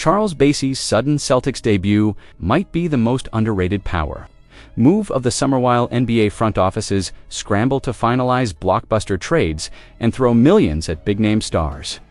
Charles Bassey's sudden Celtics debut might be the most underrated power move of the summer while NBA front offices scramble to finalize blockbuster trades and throw millions at big-name stars.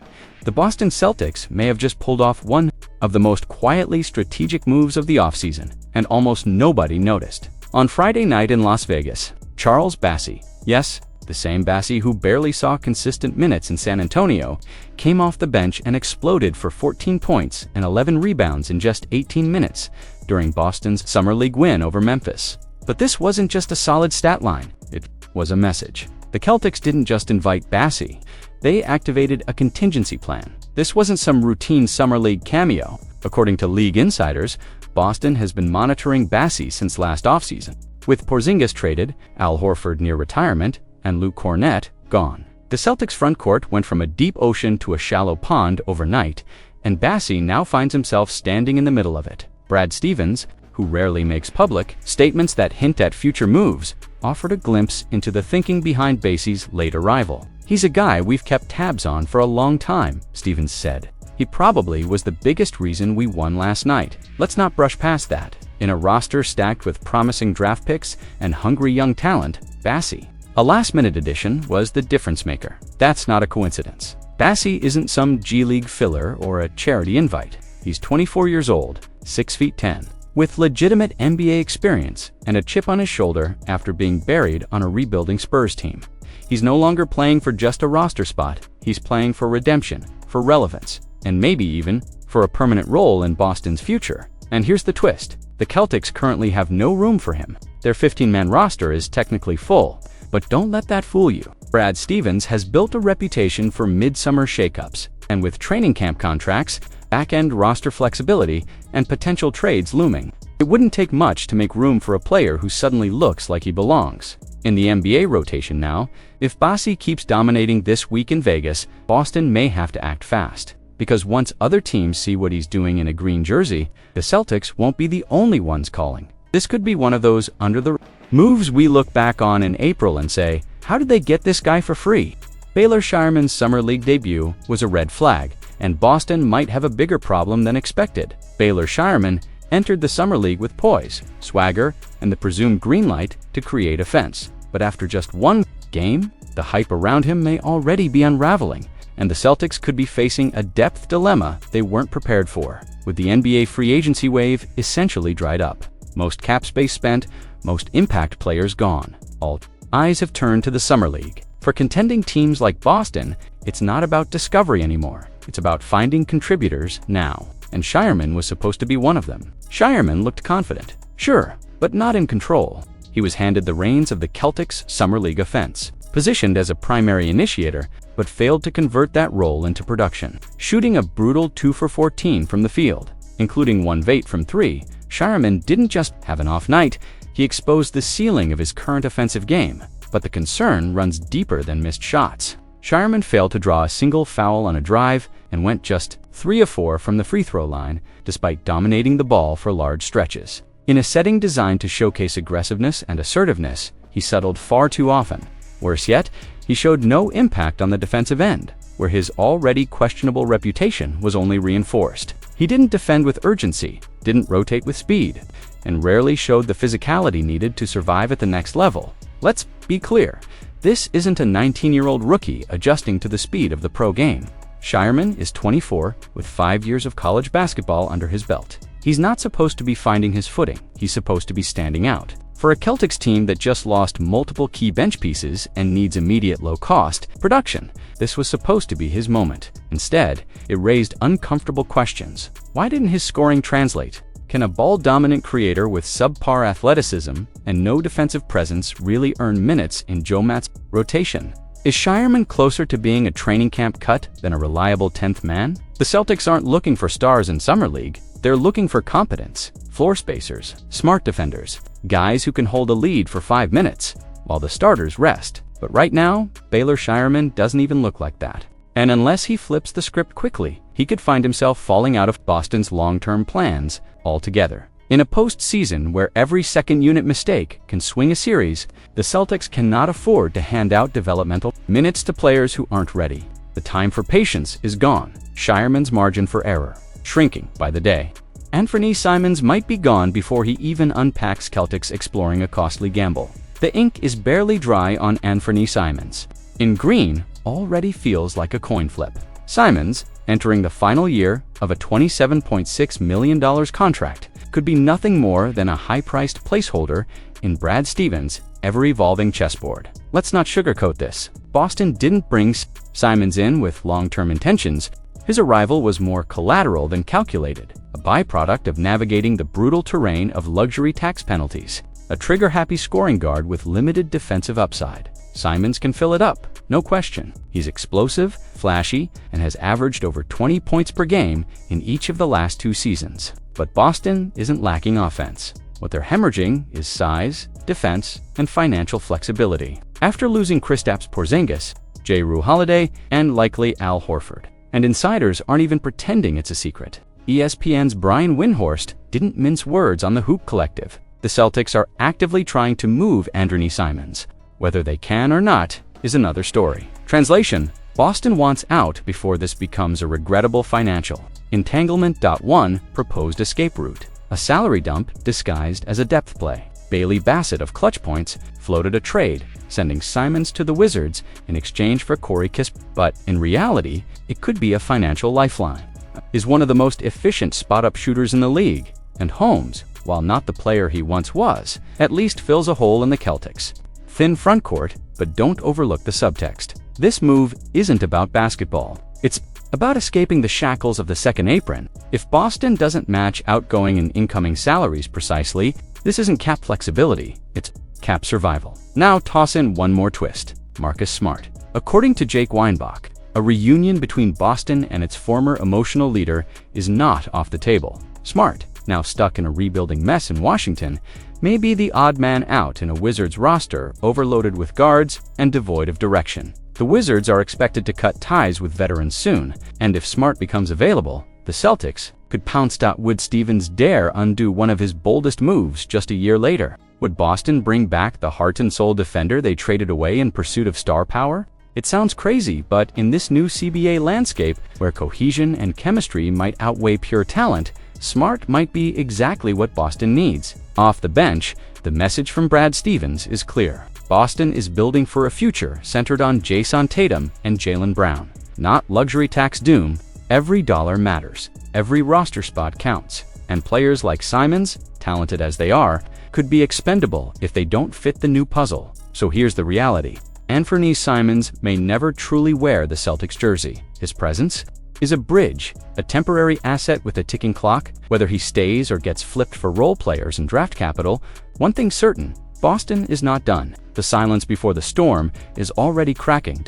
The Boston Celtics may have just pulled off one of the most quietly strategic moves of the offseason, and almost nobody noticed. On Friday night in Las Vegas, Charles Bassey, yes, the same Bassey who barely saw consistent minutes in San Antonio, came off the bench and exploded for 14 points and 11 rebounds in just 18 minutes during Boston's Summer League win over Memphis. But this wasn't just a solid stat line, it was a message. The Celtics didn't just invite Bassey, they activated a contingency plan. This wasn't some routine Summer League cameo. According to league insiders, Boston has been monitoring Bassey since last offseason. With Porzingis traded, Al Horford near retirement, and Luke Kornet gone, the Celtics front court went from a deep ocean to a shallow pond overnight, and Bassey now finds himself standing in the middle of it. Brad Stevens, who rarely makes public statements that hint at future moves, offered a glimpse into the thinking behind Bassey's late arrival. "He's a guy we've kept tabs on for a long time," Stevens said. "He probably was the biggest reason we won last night. Let's not brush past that." In a roster stacked with promising draft picks and hungry young talent, Bassey, a last-minute addition, was the difference maker. That's not a coincidence. Bassey isn't some G League filler or a charity invite. He's 24 years old, 6'10", with legitimate NBA experience and a chip on his shoulder after being buried on a rebuilding Spurs team. He's no longer playing for just a roster spot. He's playing for redemption, for relevance, and maybe even for a permanent role in Boston's future. And here's the twist. The Celtics currently have no room for him. Their 15-man roster is technically full, but don't let that fool you. Brad Stevens has built a reputation for midsummer shakeups, and with training camp contracts, back-end roster flexibility, and potential trades looming, it wouldn't take much to make room for a player who suddenly looks like he belongs. In the NBA rotation now, if Bassey keeps dominating this week in Vegas, Boston may have to act fast. Because once other teams see what he's doing in a green jersey, the Celtics won't be the only ones calling. This could be one of those under-the moves we look back on in April and say, how did they get this guy for free? Baylor Scheierman's Summer League debut was a red flag, and Boston might have a bigger problem than expected. Baylor Scheierman entered the Summer League with poise, swagger, and the presumed green light to create offense. But after just one game, the hype around him may already be unraveling, and the Celtics could be facing a depth dilemma they weren't prepared for, with the NBA free agency wave essentially dried up. Most cap space spent, most impact players gone. All eyes have turned to the Summer League. For contending teams like Boston, it's not about discovery anymore. It's about finding contributors now. And Scheierman was supposed to be one of them. Scheierman looked confident, sure, but not in control. He was handed the reins of the Celtics' Summer League offense, positioned as a primary initiator, but failed to convert that role into production. Shooting a brutal 2 for 14 from the field, including 1 vait from 3, Scheierman didn't just have an off night, he exposed the ceiling of his current offensive game. But the concern runs deeper than missed shots. Scheierman failed to draw a single foul on a drive and went just 3 of 4 from the free throw line, despite dominating the ball for large stretches. In a setting designed to showcase aggressiveness and assertiveness, he settled far too often. Worse yet, he showed no impact on the defensive end, where his already questionable reputation was only reinforced. He didn't defend with urgency, didn't rotate with speed, and rarely showed the physicality needed to survive at the next level. Let's be clear, this isn't a 19-year-old rookie adjusting to the speed of the pro game. Scheierman is 24 with 5 years of college basketball under his belt. He's not supposed to be finding his footing, he's supposed to be standing out. For a Celtics team that just lost multiple key bench pieces and needs immediate low-cost production, this was supposed to be his moment. Instead, it raised uncomfortable questions. Why didn't his scoring translate? Can a ball-dominant creator with subpar athleticism and no defensive presence really earn minutes in Joe Matt's rotation? Is Scheierman closer to being a training camp cut than a reliable 10th man? The Celtics aren't looking for stars in Summer League. They're looking for competence, floor spacers, smart defenders, guys who can hold a lead for 5 minutes, while the starters rest. But right now, Baylor Scheierman doesn't even look like that. And unless he flips the script quickly, he could find himself falling out of Boston's long-term plans altogether. In a postseason where every second-unit mistake can swing a series, the Celtics cannot afford to hand out developmental minutes to players who aren't ready. The time for patience is gone. Scheierman's margin for error shrinking by the day. Anfernee Simons might be gone before he even unpacks Celtics, exploring a costly gamble. The ink is barely dry on Anfernee Simons. In green, already feels like a coin flip. Simons, entering the final year of a $27.6 million contract, could be nothing more than a high-priced placeholder in Brad Stevens' ever-evolving chessboard. Let's not sugarcoat this. Boston didn't bring Simons in with long-term intentions. His arrival was more collateral than calculated, a byproduct of navigating the brutal terrain of luxury tax penalties. A trigger-happy scoring guard with limited defensive upside. Simons can fill it up, no question. He's explosive, flashy, and has averaged over 20 points per game in each of the last 2 seasons. But Boston isn't lacking offense. What they're hemorrhaging is size, defense, and financial flexibility. After losing Kristaps Porzingis, Jrue Holiday, and likely Al Horford. And insiders aren't even pretending it's a secret. ESPN's Brian Windhorst didn't mince words on the Hoop Collective. The Celtics are actively trying to move Anfernee Simons. Whether they can or not is another story. Translation: Boston wants out before this becomes a regrettable financial entanglement. 1 Proposed escape route: a salary dump disguised as a depth play. Bailey Bassett of Clutch Points floated a trade, sending Simons to the Wizards in exchange for Corey Kispert. But in reality, it could be a financial lifeline. Is one of the most efficient spot-up shooters in the league, and Holmes, while not the player he once was, at least fills a hole in the Celtics' thin frontcourt. But don't overlook the subtext. This move isn't about basketball. It's about escaping the shackles of the second apron. If Boston doesn't match outgoing and incoming salaries precisely, this isn't cap flexibility, it's cap survival. Now toss in one more twist: Marcus Smart. According to Jake Weinbach, a reunion between Boston and its former emotional leader is not off the table. Smart, now stuck in a rebuilding mess in Washington, may be the odd man out in a Wizards roster overloaded with guards and devoid of direction. The Wizards are expected to cut ties with veterans soon, and if Smart becomes available, the Celtics could pounce. Would Stevens dare undo one of his boldest moves just a year later? Would Boston bring back the heart and soul defender they traded away in pursuit of star power? It sounds crazy, but in this new CBA landscape, where cohesion and chemistry might outweigh pure talent, Smart might be exactly what Boston needs. Off the bench, the message from Brad Stevens is clear. Boston is building for a future centered on Jason Tatum and Jaylen Brown. Not luxury tax doom. Every dollar matters. Every roster spot counts. And players like Simons, talented as they are, could be expendable if they don't fit the new puzzle. So here's the reality. Anfernee Simons may never truly wear the Celtics jersey. His presence is a bridge, a temporary asset with a ticking clock. Whether he stays or gets flipped for role players and draft capital, one thing's certain: Boston is not done. The silence before the storm is already cracking.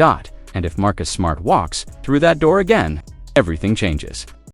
And if Marcus Smart walks through that door again, everything changes.